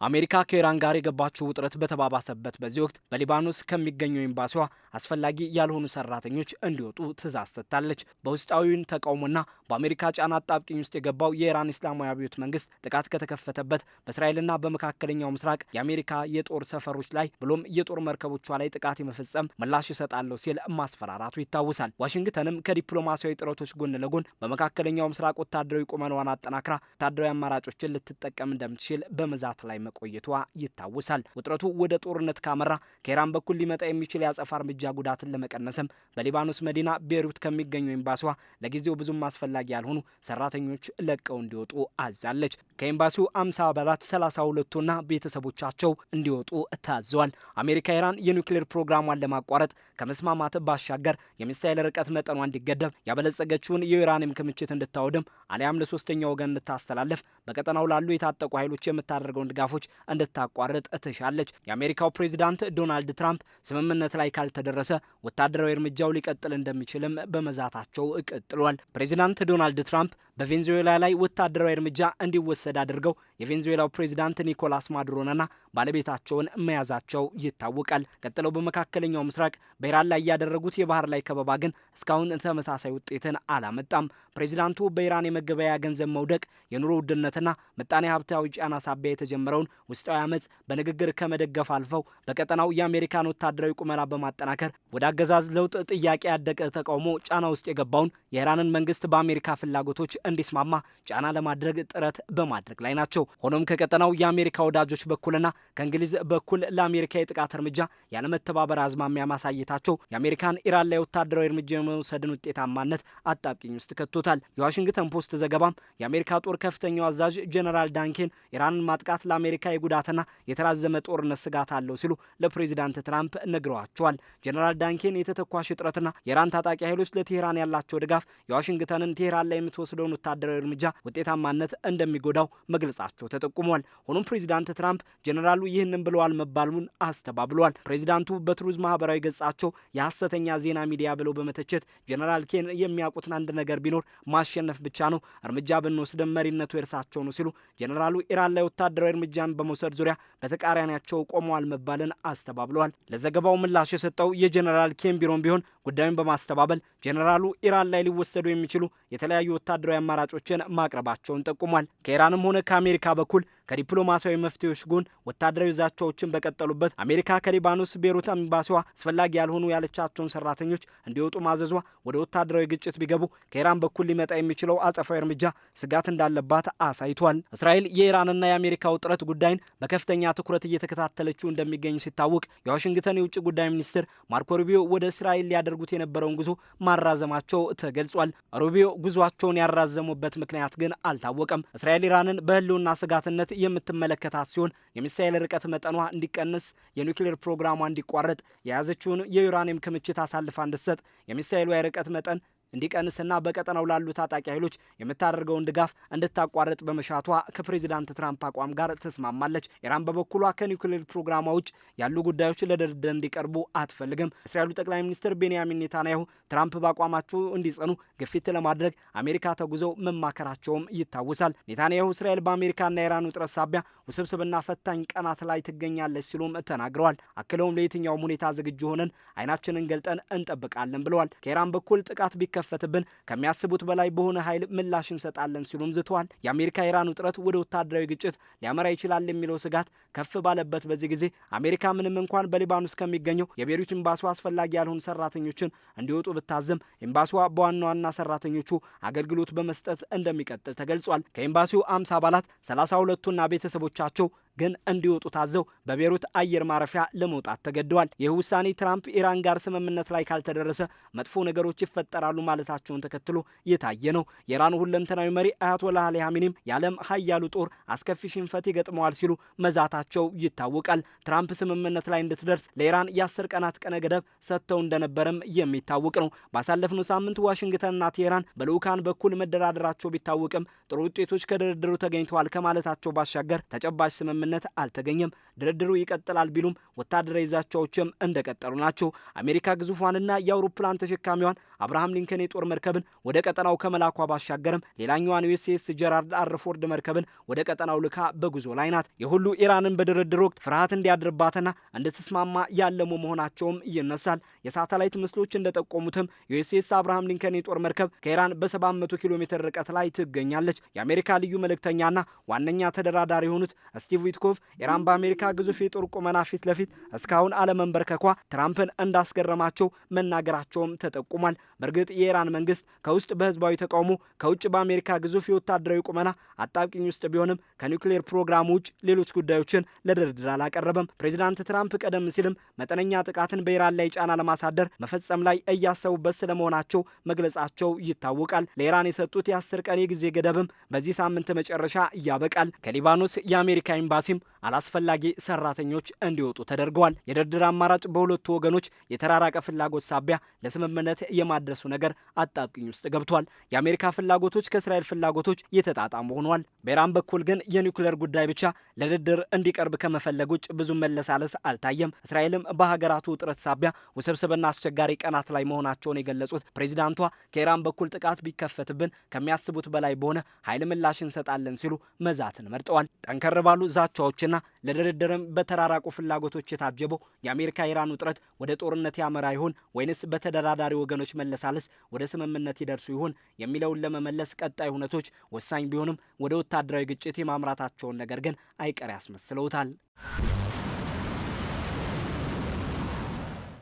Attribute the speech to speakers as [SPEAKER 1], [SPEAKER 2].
[SPEAKER 1] አሜሪካ ከኢራን ጋር የገባችው ውጥረት በተባባሰበት በዚህ ወቅት በሊባኖስ ከሚገኘው ኤምባሲዋ አስፈላጊ ያልሆኑ ሰራተኞች እንዲወጡ ትዕዛዝ ሰጥታለች። በውስጣዊውን ተቃውሞና በአሜሪካ ጫና አጣብቂኝ ውስጥ የገባው የኢራን እስላማዊ አብዮት መንግስት ጥቃት ከተከፈተበት በእስራኤልና በመካከለኛው ምስራቅ የአሜሪካ የጦር ሰፈሮች ላይ ብሎም የጦር መርከቦቿ ላይ ጥቃት የመፈጸም ምላሽ ይሰጣለሁ ሲል ማስፈራራቱ ይታወሳል። ዋሽንግተንም ከዲፕሎማሲያዊ ጥረቶች ጎን ለጎን በመካከለኛው ምስራቅ ወታደራዊ ቁመናዋን አጠናክራ ወታደራዊ አማራጮችን ልትጠቀም እንደምትችል በመዛት ላይ መቆየቷ ይታወሳል። ውጥረቱ ወደ ጦርነት ካመራ ከኢራን በኩል ሊመጣ የሚችል የአጸፋ እርምጃ ጉዳትን ለመቀነስም በሊባኖስ መዲና ቤይሩት ከሚገኘው ኤምባሲዋ ለጊዜው ብዙም አስፈላጊ ያልሆኑ ሰራተኞች ለቀው እንዲወጡ አዛለች። ከኤምባሲው 50 አባላት 32ቱና ቤተሰቦቻቸው እንዲወጡ ታዘዋል። አሜሪካ ኢራን የኒውክሌር ፕሮግራሟን ለማቋረጥ ከመስማማት ባሻገር የሚሳኤል ርቀት መጠኗ እንዲገደብ ያበለጸገችውን የዩራኒየም ክምችት እንድታወድም አሊያም ለሶስተኛ ወገን እንድታስተላልፍ በቀጠናው ላሉ የታጠቁ ኃይሎች የምታደርገውን ድጋፎች እንድታቋርጥ ትሻለች። የአሜሪካው ፕሬዚዳንት ዶናልድ ትራምፕ ስምምነት ላይ ካልተደረሰ ወታደራዊ እርምጃው ሊቀጥል እንደሚችልም በመዛታቸው ቀጥሏል። ፕሬዚዳንት ዶናልድ ትራምፕ በቬንዙዌላ ላይ ወታደራዊ እርምጃ እንዲወሰድ አድርገው የቬንዙዌላው ፕሬዚዳንት ኒኮላስ ማዱሮንና ባለቤታቸውን መያዛቸው ይታወቃል። ቀጥለው በመካከለኛው ምስራቅ በኢራን ላይ ያደረጉት የባህር ላይ ከበባ ግን እስካሁን ተመሳሳይ ውጤትን አላመጣም። ፕሬዚዳንቱ በኢራን የመገበያያ ገንዘብ መውደቅ፣ የኑሮ ውድነትና ምጣኔ ሀብታዊ ጫና ሳቢያ የተጀመረውን ውስጣዊ አመጽ በንግግር ከመደገፍ አልፈው በቀጠናው የአሜሪካን ወታደራዊ ቁመና በማጠናከር ወደ አገዛዝ ለውጥ ጥያቄ ያደቀ ተቃውሞ ጫና ውስጥ የገባውን የኢራንን መንግስት በአሜሪካ ፍላጎቶች እንዲስማማ ጫና ለማድረግ ጥረት በማድረግ ላይ ናቸው። ሆኖም ከቀጠናው የአሜሪካ ወዳጆች በኩልና ከእንግሊዝ በኩል ለአሜሪካ የጥቃት እርምጃ ያለመተባበር አዝማሚያ ማሳየታቸው የአሜሪካን ኢራን ላይ ወታደራዊ እርምጃ የመውሰድን ውጤታማነት አጣብቂኝ ውስጥ ከቶታል። የዋሽንግተን ፖስት ዘገባም የአሜሪካ ጦር ከፍተኛው አዛዥ ጀነራል ዳንኬን ኢራንን ማጥቃት ለአሜሪካ የጉዳትና የተራዘመ ጦርነት ስጋት አለው ሲሉ ለፕሬዚዳንት ትራምፕ ነግረዋቸዋል። ጀነራል ዳንኬን የተተኳሽ እጥረትና የኢራን ታጣቂ ኃይሎች ለቴህራን ያላቸው ድጋፍ የዋሽንግተንን ቴህራን ላይ የምትወስደውን ወታደራዊ እርምጃ ውጤታማነት እንደሚጎዳው መግለጻቸው ተጠቁሟል። ሆኖም ፕሬዚዳንት ትራምፕ ጀነራሉ ይህንን ብለዋል መባሉን አስተባብለዋል። ፕሬዚዳንቱ በትሩዝ ማህበራዊ ገጻቸው የሐሰተኛ ዜና ሚዲያ ብለው በመተቸት ጀነራል ኬን የሚያውቁትን አንድ ነገር ቢኖር ማሸነፍ ብቻ ነው፣ እርምጃ ብንወስድም መሪነቱ የእርሳቸው ነው ሲሉ ጀነራሉ ኢራን ላይ ወታደራዊ እርምጃን በመውሰድ ዙሪያ በተቃራኒያቸው ቆመዋል መባልን አስተባብለዋል። ለዘገባው ምላሽ የሰጠው የጀነራል ኬን ቢሮም ቢሆን ጉዳዩን በማስተባበል ጀነራሉ ኢራን ላይ ሊወሰዱ የሚችሉ የተለያዩ ወታደራዊ አማራጮችን ማቅረባቸውን ጠቁሟል። ከኢራንም ሆነ ከአሜሪካ በኩል ከዲፕሎማሲያዊ መፍትሄዎች ጎን ወታደራዊ ዛቻዎችን በቀጠሉበት አሜሪካ ከሊባኖስ ቤይሩት ኤምባሲዋ አስፈላጊ ያልሆኑ ያለቻቸውን ሰራተኞች እንዲወጡ ማዘዟ ወደ ወታደራዊ ግጭት ቢገቡ ከኢራን በኩል ሊመጣ የሚችለው አጸፋዊ እርምጃ ስጋት እንዳለባት አሳይቷል። እስራኤል የኢራንና የአሜሪካ ውጥረት ጉዳይን በከፍተኛ ትኩረት እየተከታተለችው እንደሚገኝ ሲታወቅ የዋሽንግተን የውጭ ጉዳይ ሚኒስትር ማርኮ ሩቢዮ ወደ እስራኤል ሊያደርጉት የነበረውን ጉዞ ማራዘማቸው ተገልጿል። ሩቢዮ ጉዟቸውን ያራዘሙበት ምክንያት ግን አልታወቀም። እስራኤል ኢራንን በህልውና ስጋትነት የምትመለከታት ሲሆን የሚሳኤል ርቀት መጠኗ እንዲቀንስ፣ የኒውክሌር ፕሮግራሟ እንዲቋረጥ፣ የያዘችውን የዩራኒየም ክምችት አሳልፋ እንድትሰጥ፣ የሚሳኤሉ የርቀት መጠን እንዲቀንስና በቀጠናው ላሉ ታጣቂ ኃይሎች የምታደርገውን ድጋፍ እንድታቋርጥ በመሻቷ ከፕሬዚዳንት ትራምፕ አቋም ጋር ተስማማለች። ኢራን በበኩሏ ከኒውክሌር ፕሮግራሟ ውጭ ያሉ ጉዳዮች ለድርድር እንዲቀርቡ አትፈልግም። እስራኤሉ ጠቅላይ ሚኒስትር ቤንያሚን ኔታንያሁ ትራምፕ በአቋማቸው እንዲጸኑ ግፊት ለማድረግ አሜሪካ ተጉዘው መማከራቸውም ይታወሳል። ኔታንያሁ እስራኤል በአሜሪካና ኢራን ውጥረት ሳቢያ ውስብስብና ፈታኝ ቀናት ላይ ትገኛለች ሲሉም ተናግረዋል። አክለውም ለየትኛውም ሁኔታ ዝግጁ ሆነን አይናችንን ገልጠን እንጠብቃለን ብለዋል። ከኢራን በኩል ጥቃት ፈትብን ከሚያስቡት በላይ በሆነ ኃይል ምላሽ እንሰጣለን ሲሉም ዝተዋል። የአሜሪካ ኢራን ውጥረት ወደ ወታደራዊ ግጭት ሊያመራ ይችላል የሚለው ስጋት ከፍ ባለበት በዚህ ጊዜ አሜሪካ ምንም እንኳን በሊባኖስ ከሚገኘው የቤይሩት ኤምባሲዋ አስፈላጊ ያልሆኑ ሰራተኞችን እንዲወጡ ብታዝም ኤምባሲዋ በዋና ዋና ሰራተኞቹ አገልግሎት በመስጠት እንደሚቀጥል ተገልጿል። ከኤምባሲው 50 አባላት 32ቱና ቤተሰቦቻቸው ግን እንዲወጡ ታዘው በቤይሩት አየር ማረፊያ ለመውጣት ተገደዋል። ይህ ውሳኔ ትራምፕ ኢራን ጋር ስምምነት ላይ ካልተደረሰ መጥፎ ነገሮች ይፈጠራሉ ማለታቸውን ተከትሎ የታየ ነው። የኢራኑ ሁለንተናዊ መሪ አያቶላህ አሊ ኻሜኒም የዓለም ሀያሉ ጦር አስከፊ ሽንፈት ይገጥመዋል ሲሉ መዛታቸው ይታወቃል። ትራምፕ ስምምነት ላይ እንድትደርስ ለኢራን የ10 ቀናት ቀነ ገደብ ሰጥተው እንደነበረም የሚታወቅ ነው። ባሳለፍነው ሳምንት ዋሽንግተንና ቴህራን በልዑካን በኩል መደራደራቸው ቢታወቅም ጥሩ ውጤቶች ከድርድሩ ተገኝተዋል ከማለታቸው ባሻገር ተጨባጭ ስምምነት ስምምነት አልተገኘም። ድርድሩ ይቀጥላል ቢሉም ወታደራዊ ዛቻዎችም እንደቀጠሉ ናቸው። አሜሪካ ግዙፏንና የአውሮፕላን ተሸካሚዋን አብርሃም ሊንከን የጦር መርከብን ወደ ቀጠናው ከመላኳ ባሻገርም ሌላኛዋን ዩኤስኤስ ጀራልድ አር ፎርድ መርከብን ወደ ቀጠናው ልካ በጉዞ ላይ ናት። የሁሉ ኢራንን በድርድር ወቅት ፍርሃት እንዲያድርባትና እንድትስማማ ያለሙ መሆናቸውም ይነሳል። የሳተላይት ምስሎች እንደጠቆሙትም ዩኤስኤስ አብርሃም ሊንከን የጦር መርከብ ከኢራን በ700 ኪሎ ሜትር ርቀት ላይ ትገኛለች። የአሜሪካ ልዩ መልእክተኛና ዋነኛ ተደራዳሪ የሆኑት ስቲቭ ዊትኮቭ ኢራን በአሜሪካ ግዙፍ የጦር ቁመና ፊት ለፊት እስካሁን አለመንበርከኳ ትራምፕን እንዳስገረማቸው መናገራቸውም ተጠቁሟል። በእርግጥ የኢራን መንግስት ከውስጥ በህዝባዊ ተቃውሞ ከውጭ በአሜሪካ ግዙፍ የወታደራዊ ቁመና አጣብቂኝ ውስጥ ቢሆንም ከኒውክሌር ፕሮግራሙ ውጭ ሌሎች ጉዳዮችን ለድርድር አላቀረበም። ፕሬዚዳንት ትራምፕ ቀደም ሲልም መጠነኛ ጥቃትን በኢራን ላይ ጫና ለማሳደር መፈጸም ላይ እያሰቡበት ስለመሆናቸው መግለጻቸው ይታወቃል። ለኢራን የሰጡት የ10 ቀን የጊዜ ገደብም በዚህ ሳምንት መጨረሻ ያበቃል። ከሊባኖስ የአሜሪካ ኤምባሲም አላስፈላጊ ሰራተኞች እንዲወጡ ተደርገዋል። የድርድር አማራጭ በሁለቱ ወገኖች የተራራቀ ፍላጎት ሳቢያ ለስምምነት የማድረሱ ነገር አጣብቂኝ ውስጥ ገብቷል። የአሜሪካ ፍላጎቶች ከእስራኤል ፍላጎቶች የተጣጣሙ ሆነዋል። በኢራን በኩል ግን የኒውክሌር ጉዳይ ብቻ ለድርድር እንዲቀርብ ከመፈለግ ውጭ ብዙ መለሳለስ አልታየም። እስራኤልም በሀገራቱ ውጥረት ሳቢያ ውስብስብና አስቸጋሪ ቀናት ላይ መሆናቸውን የገለጹት ፕሬዚዳንቷ ከኢራን በኩል ጥቃት ቢከፈትብን ከሚያስቡት በላይ በሆነ ኃይል ምላሽ እንሰጣለን ሲሉ መዛትን መርጠዋል። ጠንከር ባሉ ዛቻዎችና ለድርድርም በተራራቁ ፍላጎቶች የታጀበው የአሜሪካ ኢራን ውጥረት ወደ ጦርነት ያመራ ይሆን ወይንስ በተደራዳሪ ወገኖች መለሳለስ ወደ ስምምነት ይደርሱ ይሆን የሚለውን ለመመለስ ቀጣይ ሁነቶች ወሳኝ ቢሆንም ወደ ወታደራዊ ግጭት የማምራታቸውን ነገር ግን አይቀር ያስመስለውታል።